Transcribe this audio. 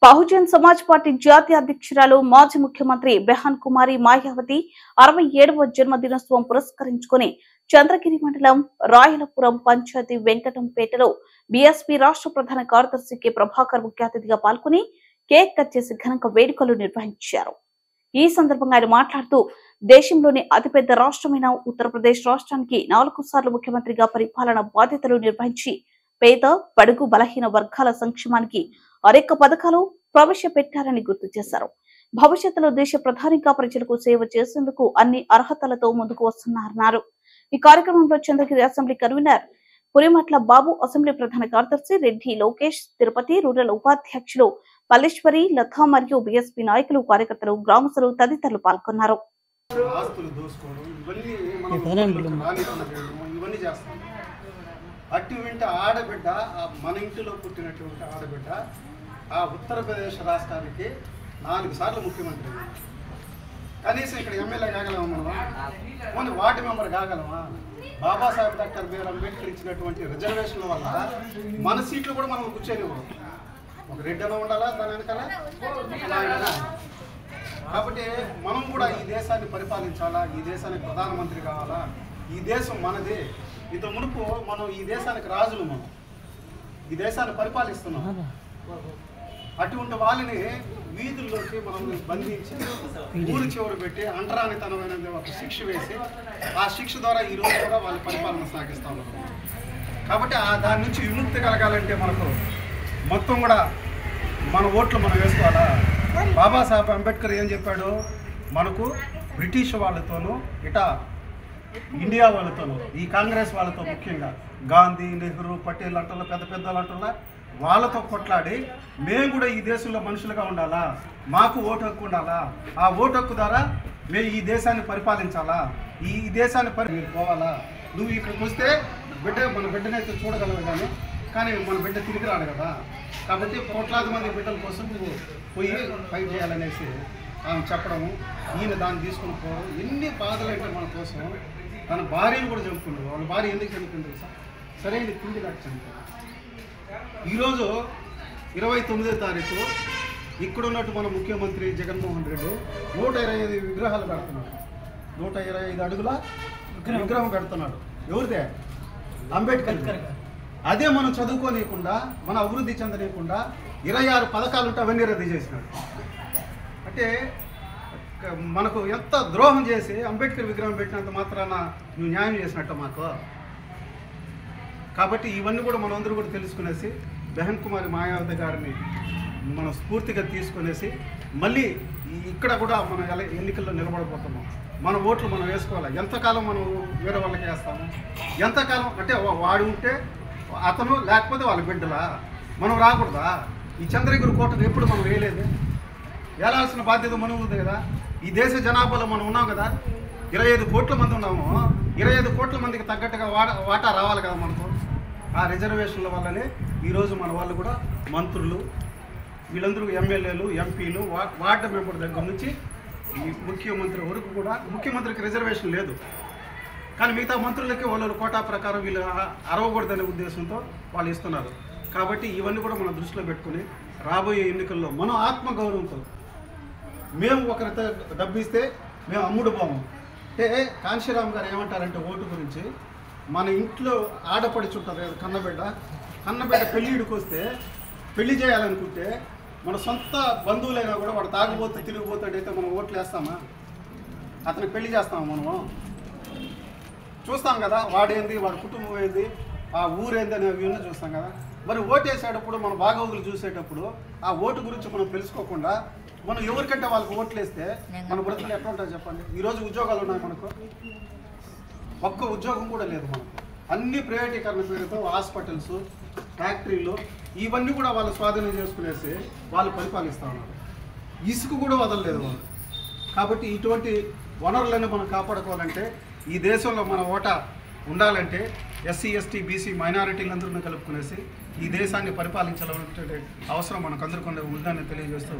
Bahujan Samaj party జాతీయ అధ్యక్షురాలు మాజీ ముఖ్యమంత్రి బెహాన్ కుమారి మాయావతి 67వ జన్మదినోత్సవం పురస్కరించుకుని చంద్రగిరి మండలం రాయలపురం పంచాయతీ వెంకటంపేటలో బీఎస్పీ రాష్ట్ర ప్రధాన కార్యదర్శి కె ప్రభాకర్ ముఖ్య అతిథిగా పాల్గొని కేక్ కట్ చేసి ఘనంగా వేడుకలు నిర్వహించారు. ఈ సందర్భంగా ఆయన మాట్లాడుతూ దేశంలోని అతిపెద్ద రాష్ట్రమైన ఉత్తరప్రదేశ్ రాష్ట్రానికి 4 సార్లు ముఖ్యమంత్రిగా పరిపాలన బాధ్యతలు నిర్వహించి పేద బడుగు బలహీన వర్గాల సంక్షేమానికి అనేక పథకాలు ప్రవేశపెట్టారని గుర్తు చేశారు. భవిష్యత్తులో దేశ ప్రధానిగా ప్రజలకు సేవ చేసేందుకు అన్ని అర్హతలతో ముందుకు వస్తున్నారన్నారు. ఈ కార్యక్రమంలో చంద్రగిరి అసెంబ్లీ కన్వీనర్ పులిమట్ల బాబు, అసెంబ్లీ ప్రధాన కార్యదర్శి రెడ్డి లోకేష్, తిరుపతి రూరల్ ఉపాధ్యక్షులు పల్లేశ్వరి, లతా మరియు బీఎస్పీ నాయకులు, కార్యకర్తలు, గ్రామస్తులు తదితరులు పాల్గొన్నారు. అటువంటి ఆడబిడ్డ, మన ఇంటిలో పుట్టినటువంటి ఆడబిడ్డ ఆ ఉత్తరప్రదేశ్ రాష్ట్రానికి 4 సార్లు ముఖ్యమంత్రి. కనీసం ఇక్కడ ఎమ్మెల్యే కాగలమా? మనం కొన్ని వార్డు మెంబర్ కాగలమా? బాబాసాహెబ్ డాక్టర్ బిఆర్ అంబేద్కర్ ఇచ్చినటువంటి రిజర్వేషన్ల వల్ల మన సీట్లు కూడా మనం కూర్చొనివ్వడం. ఒక రెడ్డిలో ఉండాలా, దాని వెనకాల. కాబట్టి మనం కూడా ఈ దేశాన్ని పరిపాలించాలా, ఈ దేశానికి ప్రధానమంత్రి కావాలా. ఈ దేశం మనది. ఇంత మునుపు మనం ఈ దేశానికి రాజులు, మనం ఈ దేశాన్ని పరిపాలిస్తున్నాం. అటువంటి వాళ్ళని వీధుల్లోకి మనం బంధించి ఊరు చివరి పెట్టి అంటరానితనమైన ఒక శిక్ష వేసి ఆ శిక్ష ద్వారా ఈ రోజు కూడా వాళ్ళ పరిపాలన సాగిస్తూ ఉన్నాం. కాబట్టి దాని నుంచి విముక్తి కలగాలంటే మనకు మొత్తం కూడా మన ఓట్లు మనం వేసుకోవాలా. బాబాసాహెబ్ అంబేద్కర్ ఏం చెప్పాడు? మనకు బ్రిటిష్ వాళ్ళతోనూ ఇండియా వాళ్ళతోనూ, ఈ కాంగ్రెస్ వాళ్ళతో, ముఖ్యంగా గాంధీ, నెహ్రూ, పటేల్ అంటున్నా, పెద్ద పెద్దలు అంటున్నా, వాళ్ళతో కొట్లాడి మేము కూడా ఈ దేశంలో మనుషులుగా ఉండాలా, మాకు ఓటు హక్కు ఉండాలా, ఆ ఓటు హక్కు ద్వారా మేము ఈ దేశాన్ని పరిపాలించాలా, ఈ దేశాన్ని పోవాలా. నువ్వు ఇక్కడికి వస్తే మన బిడ్డనైతే చూడగలవు కానీ మన బిడ్డ తిరిగి రాడు కదా. కాబట్టి కోట్లాది మంది బిడ్డల కోసం నువ్వు పోయి ఫైట్ చేయాలనేసి ఆమె చెప్పడము, ఈయన దాన్ని తీసుకుని పోవడం, ఎన్ని బాధలు అంటే మన కోసం. తన భార్యను కూడా చంపుకున్నాడు. వాళ్ళ భార్య ఎందుకు చంపుకుంటారు సార్? సరైన తిండి నాకు చంపుకుంటారు. ఈరోజు 29వ తారీఖు ఇక్కడ ఉన్నట్టు మన ముఖ్యమంత్రి జగన్మోహన్ రెడ్డి 125 విగ్రహాలు పెడుతున్నాడు. 125 అడుగుల విగ్రహం పెడుతున్నాడు. ఎవరిదే? అంబేద్కర్. అదే మనం చదువుకోనీయకుండా, మన అభివృద్ధి చెందనీయకుండా 26 పథకాలు ఉంటే అవన్నీ రద్దు చేసినాడు. అంటే మనకు ఎంత ద్రోహం చేసి అంబేద్కర్ విగ్రహం పెట్టినంత మాత్రాన నువ్వు న్యాయం చేసినట్టు మాకు. కాబట్టి ఇవన్నీ కూడా మనందరూ కూడా తెలుసుకునేసి బెహన్ కుమారి మాయావతి గారిని మనం స్ఫూర్తిగా తీసుకునేసి మళ్ళీ ఇక్కడ కూడా మనం ఎన్నికల్లో నిలబడబోతున్నాం. మన ఓట్లు మనం వేసుకోవాలి. ఎంతకాలం మనం వేరే వాళ్ళకి వేస్తాము? ఎంతకాలం అంటే వాడు ఉంటే అతను, లేకపోతే వాళ్ళ బిడ్డలా? మనం రాకూడదా? ఈ చంద్రగిరి కోటను ఎప్పుడు మనం వేయలేదు. వేలాల్సిన బాధ్యత మనం ఉంది కదా. ఈ దేశ జనాభాలో మనం ఉన్నాం కదా. 25 కోట్ల మంది ఉన్నాము. 25 కోట్ల మందికి తగ్గట్టుగా వాటా రావాలి కదా మనకు. ఆ రిజర్వేషన్ల వల్లనే ఈరోజు మన వాళ్ళు కూడా మంత్రులు, వీళ్ళందరూ ఎమ్మెల్యేలు, ఎంపీలు, వార్డు మెంబర్ దగ్గర నుంచి ఈ ముఖ్యమంత్రి వరకు కూడా. ముఖ్యమంత్రికి రిజర్వేషన్ లేదు కానీ మిగతా మంత్రులకి వాళ్ళ కోటా ప్రకారం వీళ్ళు అరవకూడదనే ఉద్దేశంతో వాళ్ళు ఇస్తున్నారు. కాబట్టి ఇవన్నీ కూడా మనం దృష్టిలో పెట్టుకుని రాబోయే ఎన్నికల్లో మనం ఆత్మగౌరవంతో, మేము ఒకరితో డబ్బు ఇస్తే మేము అమ్ముడు పోము. అంటే కాంశీరామ్ గారు ఏమంటారంటే ఓటు గురించి, మన ఇంట్లో ఆడపడిచి ఉంటుంది కదా, కన్నబిడ్డ పెళ్ళిడికి వస్తే పెళ్లి చేయాలనుకుంటే మన సొంత బంధువులైనా కూడా వాడు తాగిపోతే తిరిగిపోతాడైతే మనం ఓట్లు వేస్తామా? అతనికి పెళ్లి చేస్తామా? మనము చూస్తాం కదా, వాడేంది, వాడి కుటుంబం ఏంది, ఆ ఊరేంది అని అవన్నీ చూస్తాం కదా. మరి ఓటు వేసేటప్పుడు మన బాగోగులు చూసేటప్పుడు ఆ ఓటు గురించి మనం తెలుసుకోకుండా మనం ఎవరికంటే వాళ్ళకి ఓట్లు వేస్తే మన బ్రతుకులు ఎట్లా ఉంటాయి చెప్పండి. ఈరోజు ఉద్యోగాలు ఉన్నాయి మనకు, ఒక్క ఉద్యోగం కూడా లేదు మనకు. అన్ని ప్రైవేటీకరణ పేరుతో హాస్పిటల్స్, ఫ్యాక్టరీలు ఇవన్నీ కూడా వాళ్ళు స్వాధీనం చేసుకునేసి వాళ్ళు పరిపాలిస్తూ ఉన్నారు. ఇసుక కూడా వదలలేదు వాళ్ళు. కాబట్టి ఇటువంటి వనరులను మనం కాపాడుకోవాలంటే, ఈ దేశంలో మన ఓటా ఉండాలంటే ఎస్సీ, ఎస్టీ, బీసీ మైనారిటీలందరినీ కలుపుకునేసి ఈ దేశాన్ని పరిపాలించాలనే అవసరం మనకు అందరికీ ఉందని తెలియజేస్తూ